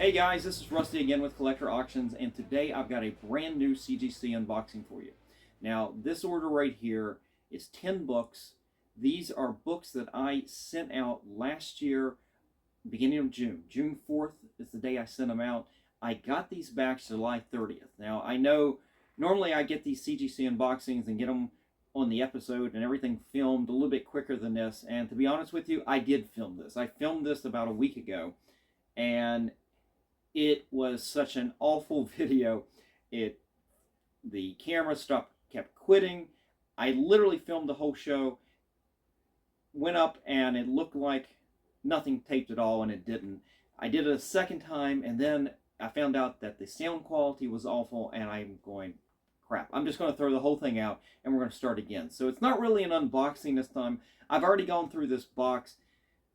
Hey guys, this is Rusty again with Collector Auctions, and today I've got a brand new CGC unboxing for you. Now, this order right here is 10 books. These are books that I sent out last year, beginning of June. June 4th is the day I sent them out. I got these back July 30th. Now, I know normally I get these CGC unboxings and get them on the episode and everything filmed a little bit quicker than this, and to be honest with you, I did film this. I filmed this about a week ago, and it was such an awful video. The camera kept quitting. I literally filmed the whole show, went up, and it looked like nothing taped at all, and it didn't. I did it a second time, and then I found out that the sound quality was awful, and I'm going, crap. I'm just going to throw the whole thing out, and we're going to start again. So it's not really an unboxing this time. I've already gone through this box,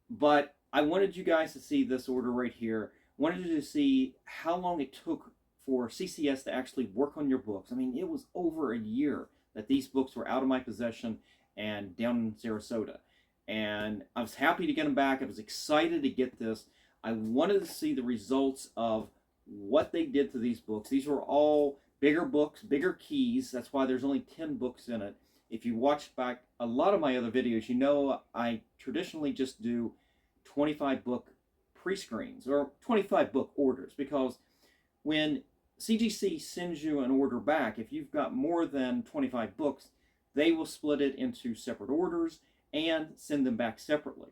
but I wanted you guys to see this order right here. Wanted to see how long it took for CCS to actually work on your books. I mean, it was over a year that these books were out of my possession and down in Sarasota. And I was happy to get them back. I was excited to get this. I wanted to see the results of what they did to these books. These were all bigger books, bigger keys. That's why there's only 10 books in it. If you watch back a lot of my other videos, you know I traditionally just do 25 book pre-screens or 25 book orders, because when CGC sends you an order back, if you've got more than 25 books, they will split it into separate orders and send them back separately.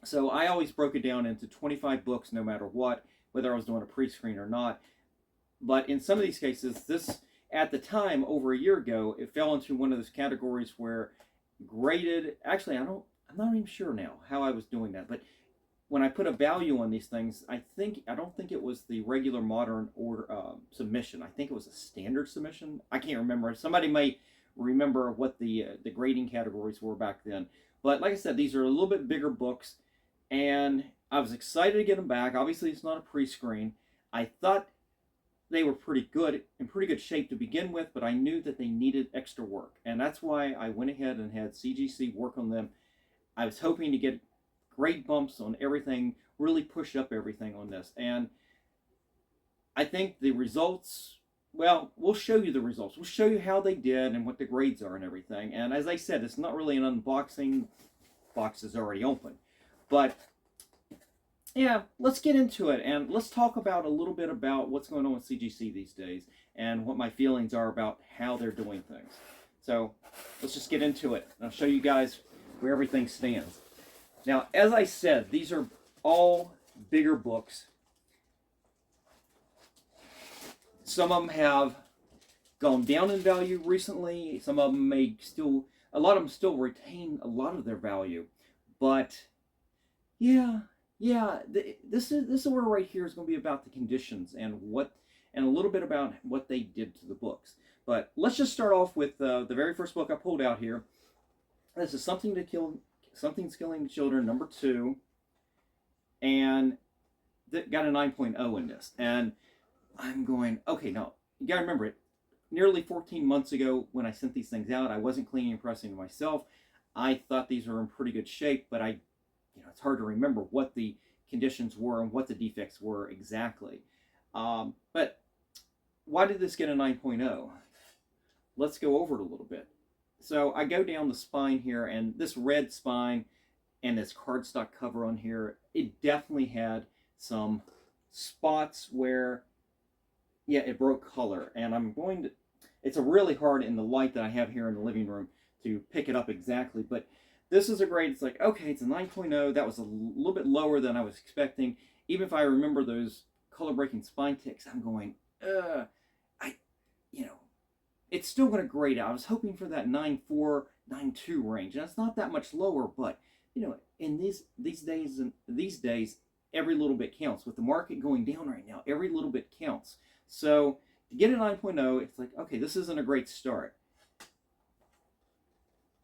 So I always broke it down into 25 books no matter what, whether I was doing a pre-screen or not. But in some of these cases, this, at the time, over a year ago, it fell into one of those categories where graded, actually I'm not even sure now how I was doing that, but when I put a value on these things, I don't think it was the regular modern order submission. I think it was a standard submission. I can't remember. Somebody may remember what the grading categories were back then. But like I said, these are a little bit bigger books, and I was excited to get them back. Obviously, it's not a pre-screen. I thought they were pretty good, in pretty good shape to begin with, but I knew that they needed extra work, and that's why I went ahead and had CGC work on them. I was hoping to get great bumps on everything, really push up everything on this. And I think the results, well, we'll show you the results. We'll show you how they did and what the grades are and everything. And as I said, it's not really an unboxing. Box is already open. But yeah, let's get into it, and let's talk about a little bit about what's going on with CGC these days and what my feelings are about how they're doing things. So let's just get into it. I'll show you guys where everything stands. Now, as I said, these are all bigger books. Some of them have gone down in value recently. Some of them may still, a lot of them still retain a lot of their value. But yeah, this order right here is going to be about the conditions and a little bit about what they did to the books. But let's just start off with the very first book I pulled out here. This is Something's Killing Children, number 2, and that got a 9.0 in this. And I'm going, okay, now, you gotta remember it, nearly 14 months ago when I sent these things out, I wasn't cleaning and pressing myself. I thought these were in pretty good shape, but it's hard to remember what the conditions were and what the defects were exactly. But why did this get a 9.0? Let's go over it a little bit. So I go down the spine here, and this red spine and this cardstock cover on here, it definitely had some spots where, yeah, it broke color. And it's a really hard in the light that I have here in the living room to pick it up exactly. But this is a grade, it's like, okay, it's a 9.0. That was a little bit lower than I was expecting. Even if I remember those color-breaking spine ticks, I'm going, it's still going to grade out. I was hoping for that 9.4, 9.2 range. And it's not that much lower, but, in these days, every little bit counts. With the market going down right now, every little bit counts. So to get a 9.0, it's like, okay, this isn't a great start.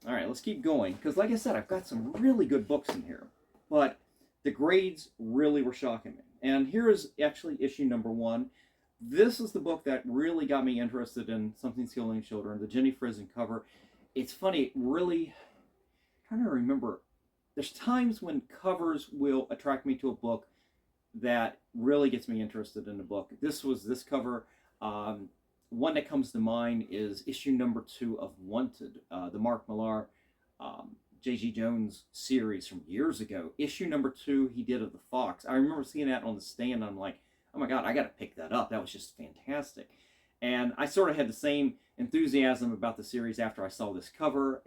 All right, let's keep going. Because like I said, I've got some really good books in here. But the grades really were shocking me. And here is actually issue number 1. This is the book that really got me interested in Something's Killing Children, the Jenny Frison cover. It's funny, really, I'm trying to remember, there's times when covers will attract me to a book that really gets me interested in the book. This cover. One that comes to mind is issue number 2 of Wanted, the Mark Millar, J.G. Jones series from years ago. Issue number 2 he did of the Fox. I remember seeing that on the stand. I'm like, oh my God, I got to pick that up. That was just fantastic. And I sort of had the same enthusiasm about the series after I saw this cover.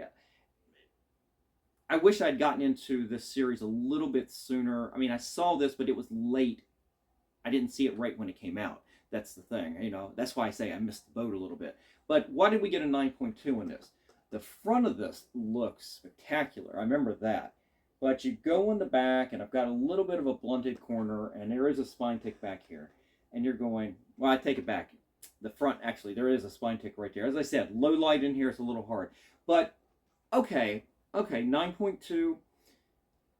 I wish I'd gotten into this series a little bit sooner. I mean, I saw this, but it was late. I didn't see it right when it came out. That's the thing, you know. That's why I say I missed the boat a little bit. But why did we get a 9.2 in this? The front of this looks spectacular. I remember that. But you go in the back, and I've got a little bit of a blunted corner, and there is a spine tick back here. And you're going, well, I take it back. The front, actually, there is a spine tick right there. As I said, low light in here is a little hard. But, okay, 9.2.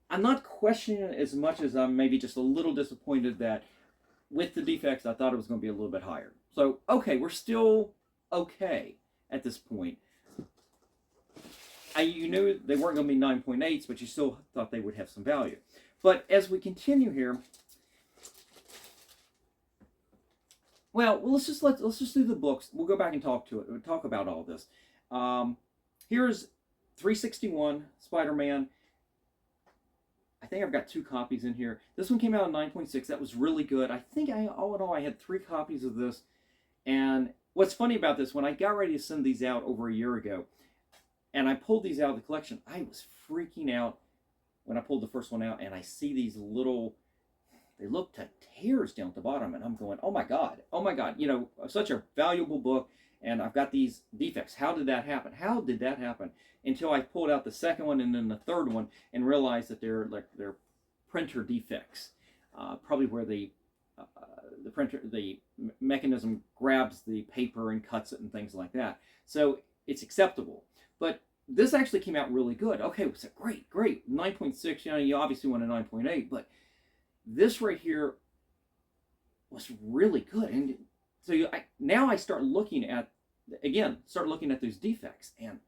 I'm not questioning it as much as I'm maybe just a little disappointed that with the defects, I thought it was going to be a little bit higher. So, okay, we're still okay at this point. You knew they weren't going to be 9.8s, but you still thought they would have some value. But as we continue here, well, let's just do the books. We'll go back and talk about all this. Here's 361 Spider-Man. I think I've got 2 copies in here. This one came out in 9.6. That was really good. I think all in all, I had 3 copies of this. And what's funny about this, when I got ready to send these out over a year ago, and I pulled these out of the collection, I was freaking out when I pulled the first one out, and I see these little, they look to tears down at the bottom, and I'm going, oh my God, you know, such a valuable book, and I've got these defects. How did that happen? How did that happen? Until I pulled out the second one and then the third one and realized that they're printer defects. Probably where the mechanism grabs the paper and cuts it and things like that. So it's acceptable. But this actually came out really good. Okay, so great. 9.6, you know, you obviously want a 9.8, but this right here was really good. And so now I start looking at those defects, and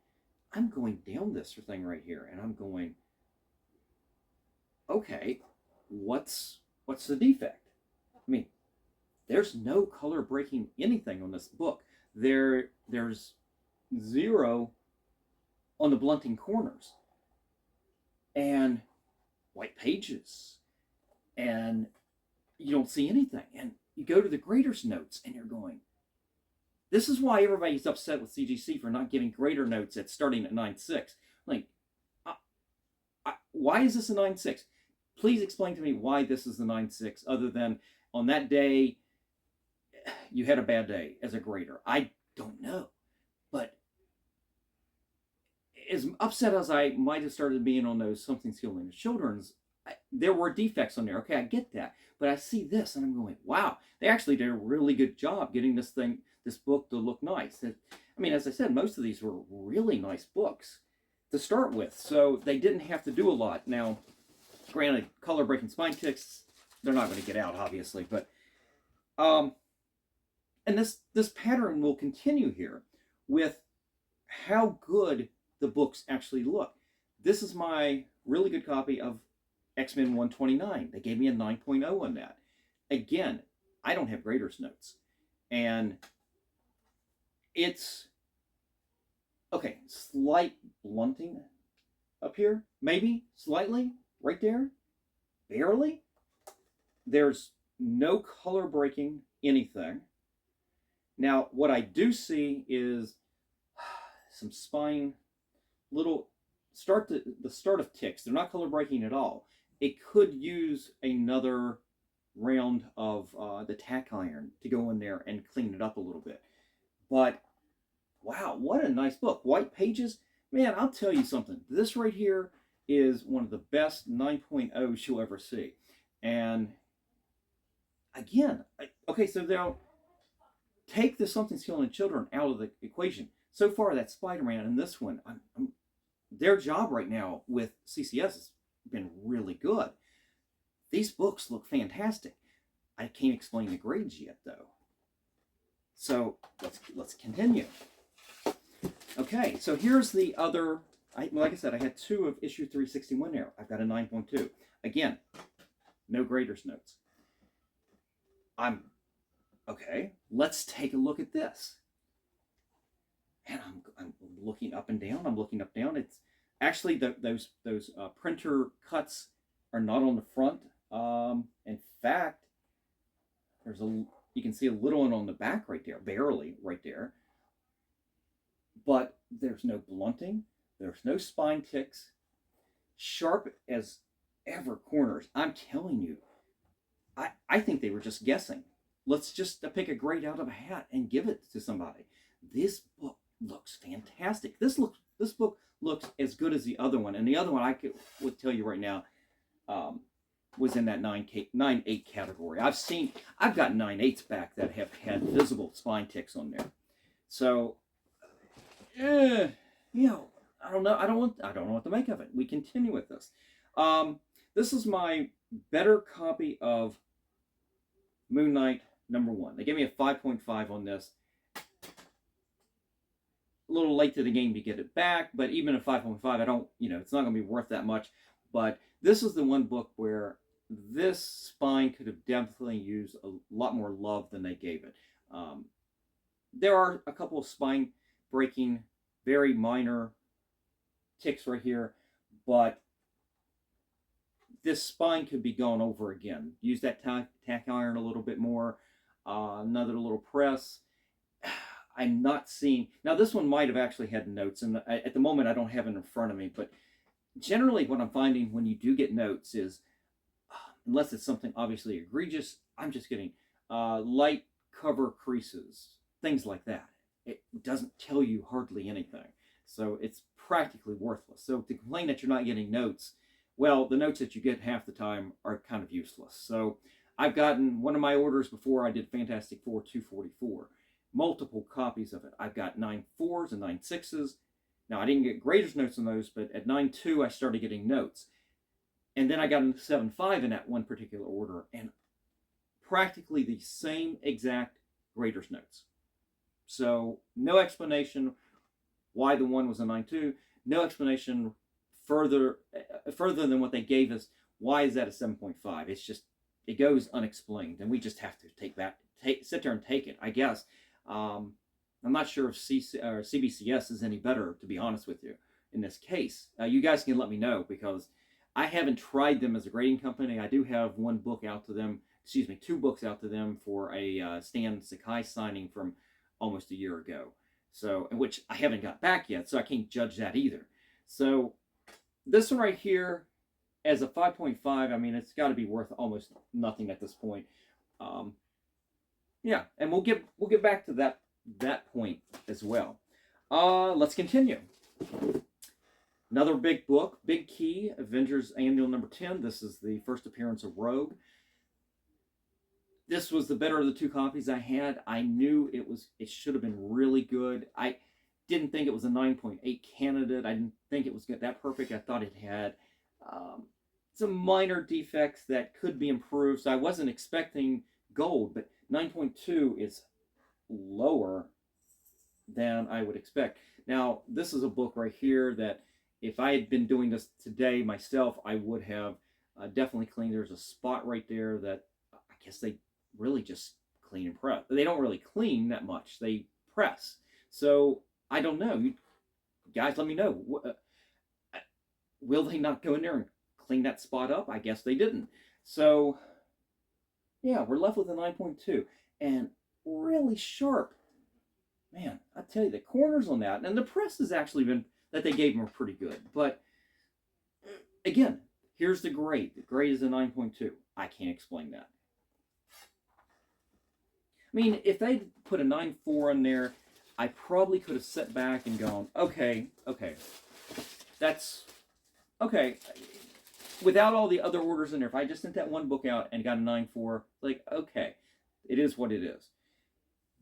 I'm going down this thing right here, and I'm going, okay, what's the defect? I mean, there's no color breaking anything on this book. There's 0 on the blunting corners, and white pages, and you don't see anything. And you go to the grader's notes, and you're going, this is why everybody's upset with CGC for not giving grader notes at starting at 9.6. Like, why is this a 9.6? Please explain to me why this is the 9.6, other than on that day you had a bad day as a grader. I don't know. But as upset as I might have started being on those Something's Healing the Children's, there were defects on there. Okay, I get that. But I see this, and I'm going, wow, they actually did a really good job getting this book to look nice. I mean, as I said, most of these were really nice books to start with, so they didn't have to do a lot. Now, granted, color breaking spine ticks, they're not going to get out, obviously, but and this pattern will continue here with how good the books actually look. This is my really good copy of X-Men 129. They gave me a 9.0 on that. Again, I don't have grader's notes, and it's okay, slight blunting up here, maybe slightly right there, barely. There's no color breaking anything. Now, what I do see is some spine, the start of ticks. They're not color breaking at all. It could use another round of the tack iron to go in there and clean it up a little bit. But wow, what a nice book. White pages. Man, I'll tell you something. This right here is one of the best 9.0s you'll ever see. And again, okay, so now take the Something's Healing Children out of the equation. So far, that Spider-Man and this one, their job right now with CCS has been really good. These books look fantastic. I can't explain the grades yet, though. So let's continue. Okay, so here's the other. Like I said, I had 2 of issue 361 there. I've got a 9.2. Again, no grader's notes. I'm, okay, let's take a look at this. And I'm looking up and down. I'm looking up down. It's actually those printer cuts are not on the front. In fact, you can see a little one on the back right there, barely right there. But there's no blunting. There's no spine ticks. Sharp as ever corners. I'm telling you, I think they were just guessing. Let's just pick a grade out of a hat and give it to somebody. This book looks fantastic. This book looks as good as the other one, and the other one would tell you right now was in that 9.8 category. I've got 9.8s back that have had visible spine ticks on there. So, you know, I don't know. I don't know what to make of it. We continue with this. This is my better copy of Moon Knight #1. They gave me a 5.5 on this. A little late to the game to get it back, but even a 5.5, I don't, it's not going to be worth that much. But this is the one book where this spine could have definitely used a lot more love than they gave it. There are a couple of spine breaking, very minor ticks right here, but this spine could be gone over again. Use that tack iron a little bit more, another little press. I'm not seeing, now this one might have actually had notes, and at the moment I don't have it in front of me, but generally what I'm finding when you do get notes is, unless it's something obviously egregious, I'm just getting light cover creases, things like that. It doesn't tell you hardly anything, so it's practically worthless. So to complain that you're not getting notes, well, the notes that you get half the time are kind of useless. So I've gotten one of my orders before I did Fantastic Four 244. Multiple copies of it. I've got 9.4s and 9.6s. Now, I didn't get grader's notes on those, but at 9.2, I started getting notes. And then I got into 7.5 in that one particular order, and practically the same exact grader's notes. So no explanation why the one was a 9.2. No explanation further than what they gave us. Why is that a 7.5? It's just, it goes unexplained, and we just have to sit there and take it, I guess. I'm not sure if CBCS is any better, to be honest with you, in this case. You guys can let me know, because I haven't tried them as a grading company. I do have two books out to them for a Stan Sakai signing from almost a year ago, so, which I haven't got back yet, so I can't judge that either. So this one right here, as a 5.5, I mean, it's got to be worth almost nothing at this point. Yeah, and we'll get back to that point as well. Let's continue. Another big book, Big Key, Avengers Annual #10. This is the first appearance of Rogue. This was the better of the two copies I had. I knew it should have been really good. I didn't think it was a 9.8 candidate. I didn't think it was that perfect. I thought it had some minor defects that could be improved. So I wasn't expecting gold, but 9.2 is lower than I would expect. Now, this is a book right here that if I had been doing this today myself, I would have definitely cleaned. There's a spot right there that I guess they really just clean and press. They don't really clean that much. They press. So I don't know. You guys, let me know. Will they not go in there and clean that spot up? I guess they didn't. So yeah, we're left with a 9.2 and really sharp. Man, I tell you, the corners on that, and the press has actually been, that they gave them, are pretty good. But again, here's the grade. The grade is a 9.2. I can't explain that. I mean, if they put a 9.4 in there, I probably could have sat back and gone, okay, that's okay. Without all the other orders in there, if I just sent that one book out and got a 9.4, like, okay, it is what it is.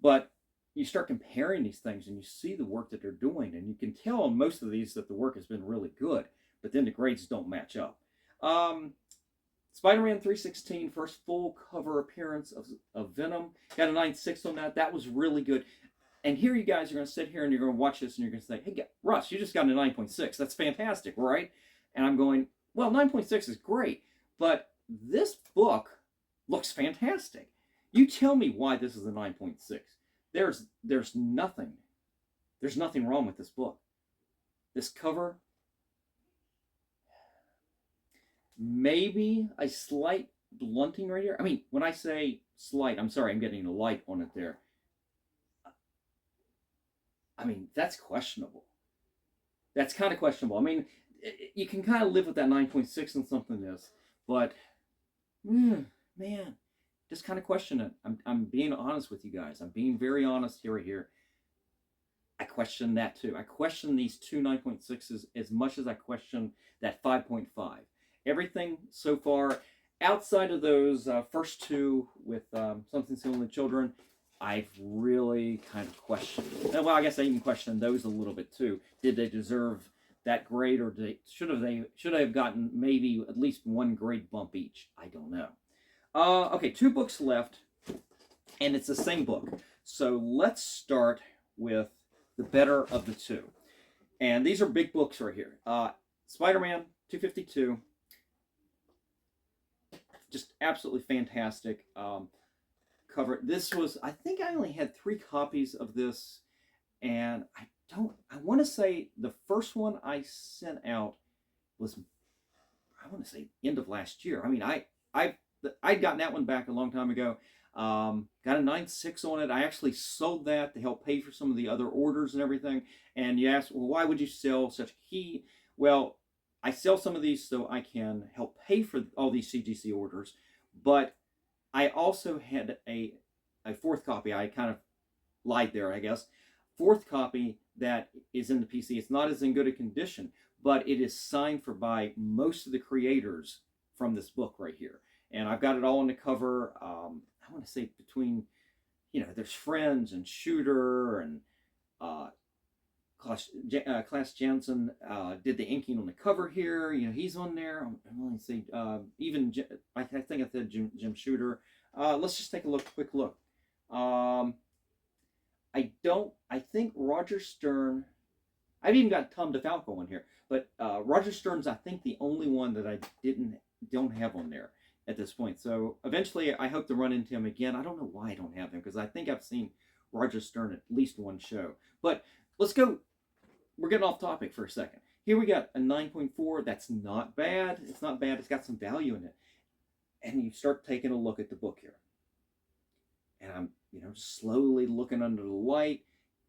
But you start comparing these things and you see the work that they're doing, and you can tell on most of these that the work has been really good, but then the grades don't match up. Spider-Man 316, first full cover appearance of Venom. Got a 9.6 on that. That was really good. And here you guys are going to sit here and you're going to watch this and you're going to say, hey, Russ, you just got a 9.6. That's fantastic, right? And I'm going, well, 9.6 is great, but this book looks fantastic. You tell me why this is a 9.6. There's nothing wrong with this book. This cover, maybe a slight blunting right here. I mean, when I say slight, I'm sorry, I'm getting a light on it there. I mean, that's questionable. That's kind of questionable. I mean, you can kind of live with that 9.6 and something this, but man, just kind of question it. I'm being honest with you guys. I'm being very honest here, right here. I question that too. I question these two 9.6s as much as I question that 5.5. Everything so far, outside of those first two with Something Similar to Children, I've really kind of questioned. Well, I guess I even questioned those a little bit too. Did they deserve that grade, or should they have gotten maybe at least one grade bump each? I don't know. Okay, 2 books left, and it's the same book. So let's start with the better of the two. And these are big books right here. Spider-Man 252. Just absolutely fantastic cover. This was, I think I only had 3 copies of this, and I want to say the first one I sent out was, I want to say end of last year. I mean, I'd gotten that one back a long time ago. Got a 9.6 on it. I actually sold that to help pay for some of the other orders and everything. And you ask, well, why would you sell such a key? Well, I sell some of these so I can help pay for all these CGC orders. But I also had a 4th copy. I kind of lied there, I guess. 4th copy that is in the PC. It's not as in good a condition, but it is signed for by most of the creators from this book right here. And I've got it all on the cover. I want to say between, there's Friends and Shooter and Klaus Janson did the inking on the cover here. He's on there. I want to say even I think I said Jim Shooter. Let's just take a quick look. I think Roger Stern. I've even got Tom DeFalco on here, but Roger Stern's I think the only one that I don't have on there at this point. So eventually I hope to run into him again. I don't know why I don't have him, because I think I've seen Roger Stern at least one show. But let's go. We're getting off topic for a second. Here we got a 9.4. That's not bad. It's not bad. It's got some value in it. And you start taking a look at the book here. And I'm, slowly looking under the light,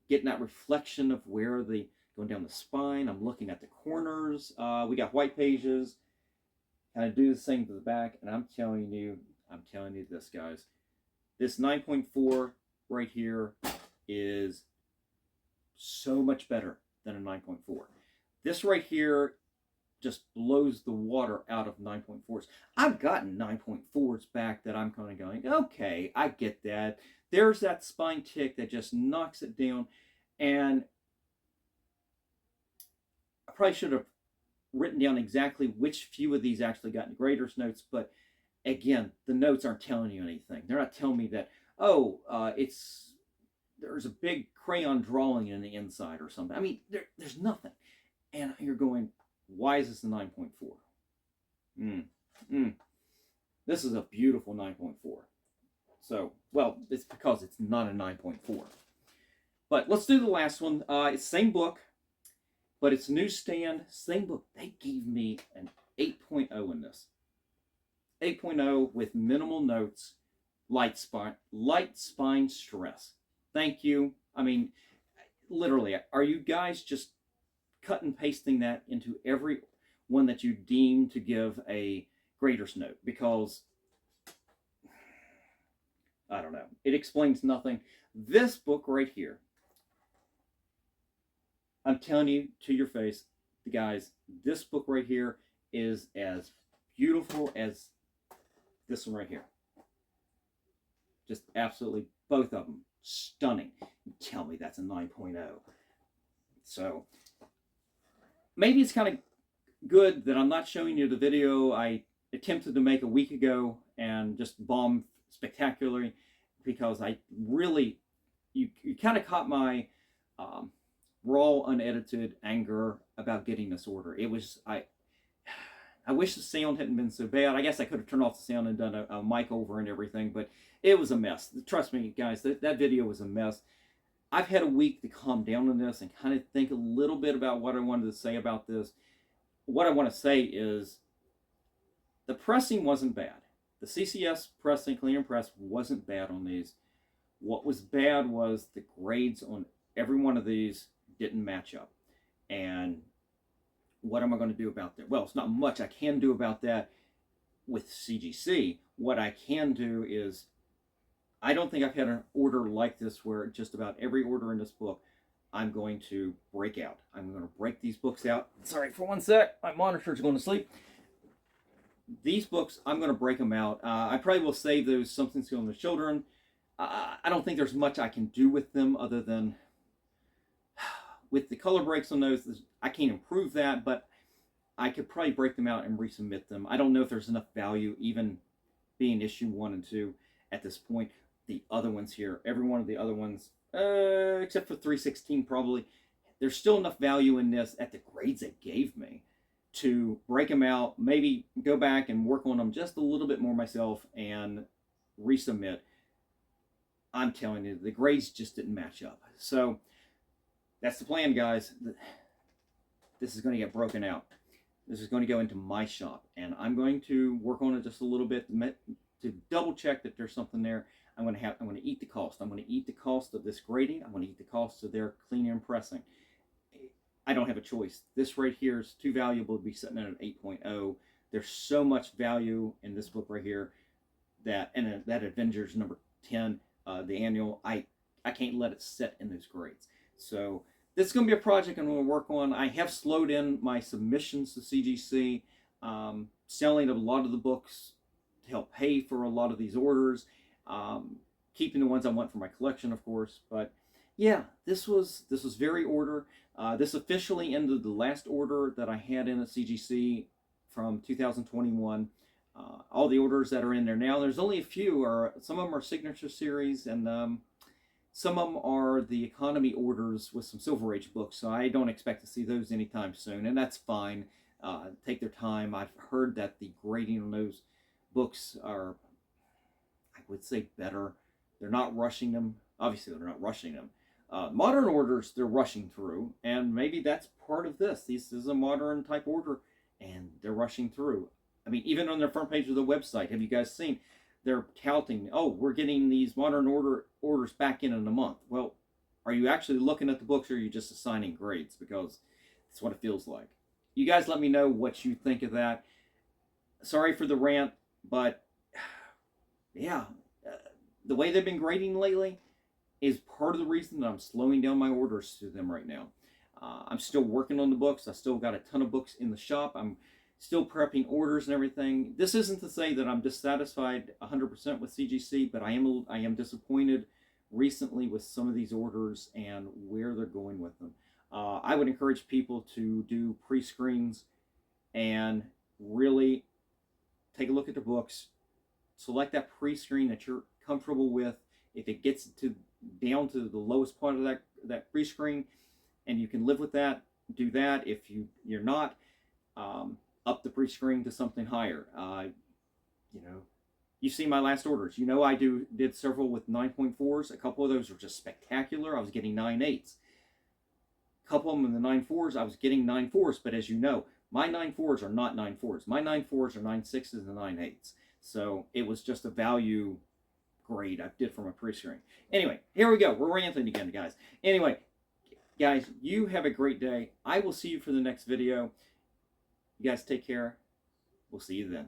getting that reflection of where going down the spine. I'm looking at the corners. We got white pages. Kind of do the same to the back. And I'm telling you this, guys. This 9.4 right here is so much better than a 9.4. This right here just blows the water out of 9.4s. I've gotten 9.4s back that I'm kind of going, okay, I get that. There's that spine tick that just knocks it down. And I probably should have written down exactly which few of these actually got graders notes, but again, the notes aren't telling you anything. They're not telling me that, there's a big crayon drawing in the inside or something. I mean, there's nothing. And you're going, why is this a 9.4? This is a beautiful 9.4. So, well, it's because it's not a 9.4. But let's do the last one. It's same book, but it's newsstand, same book. They gave me an 8.0 in this. 8.0 with minimal notes, light spine stress. Thank you. I mean, literally, are you guys just cut and pasting that into every one that you deem to give a grader's note? Because, I don't know. It explains nothing. This book right here, I'm telling you to your face, guys, this book right here is as beautiful as this one right here. Just absolutely, both of them, stunning. Tell me that's a 9.0. So, maybe it's kind of good that I'm not showing you the video I attempted to make a week ago and just bombed spectacularly, because I really, you kind of caught my raw, unedited anger about getting this order. It was, I wish the sound hadn't been so bad. I guess I could have turned off the sound and done a mic over and everything, but it was a mess. Trust me, guys, that video was a mess. I've had a week to calm down on this and kind of think a little bit about what I wanted to say about this. What I want to say is the pressing wasn't bad. The CCS pressing, clean and press, wasn't bad on these. What was bad was the grades on every one of these didn't match up. And what am I going to do about that? Well, it's not much I can do about that with CGC. What I can do is, I don't think I've had an order like this where just about every order in this book I'm going to break out. I'm going to break these books out. Sorry for one sec. My monitor's going to sleep. These books, I'm going to break them out. I probably will save those Something Still in the Children. I don't think there's much I can do with them other than with the color breaks on those. I can't improve that, but I could probably break them out and resubmit them. I don't know if there's enough value even being issue 1 and 2 at this point. The other ones here, every one of the other ones, except for 316 probably, there's still enough value in this at the grades it gave me to break them out, maybe go back and work on them just a little bit more myself and resubmit. I'm telling you, the grades just didn't match up. So that's the plan, guys. This is going to get broken out. This is going to go into my shop, and I'm going to work on it just a little bit to double check that there's something there. I'm going to eat the cost. I'm going to eat the cost of this grading. I'm going to eat the cost of their cleaning and pressing. I don't have a choice. This right here is too valuable to be sitting at an 8.0. There's so much value in this book right here that, and that Avengers number 10, the annual, I can't let it sit in those grades. So this is going to be a project I'm going to work on. I have slowed in my submissions to CGC, selling a lot of the books to help pay for a lot of these orders, keeping the ones I want for my collection, of course. But yeah, this was very order. This officially ended the last order that I had in at CGC from 2021. All the orders that are in there now, there's only a few, or some of them are signature series, and some of them are the economy orders with some Silver Age books, so I don't expect to see those anytime soon, and that's fine. Take their time. I've heard that the grading on those books are, I would say, better. They're not rushing them. Obviously, they're not rushing them. Modern orders, they're rushing through, and maybe that's part of this. This is a modern type order, and they're rushing through. I mean, even on their front page of the website, have you guys seen? They're touting, oh, we're getting these modern orders back in a month. Well, are you actually looking at the books, or are you just assigning grades? Because that's what it feels like. You guys let me know what you think of that. Sorry for the rant, but yeah, the way they've been grading lately is part of the reason that I'm slowing down my orders to them right now. I'm still working on the books. I still got a ton of books in the shop. I'm still prepping orders and everything. This isn't to say that I'm dissatisfied 100% with CGC, but I am disappointed recently with some of these orders and where they're going with them. I would encourage people to do pre-screens and really take a look at the books. Select that pre-screen that you're comfortable with. If it gets down to the lowest part of that pre-screen and you can live with that, do that. If you're not, up the pre-screen to something higher. You know, you see my last orders. You know, I did several with 9.4s. A couple of those were just spectacular. I was getting 9.8s. A couple of them in the 9.4s, I was getting 9.4s. But as you know, my 9.4s are not 9.4s. My 9.4s are 9.6s and 9.8s. So it was just a value grade I did from a pre-screen. Anyway, here we go. We're ranting again, guys. Anyway, guys, you have a great day. I will see you for the next video. You guys take care. We'll see you then.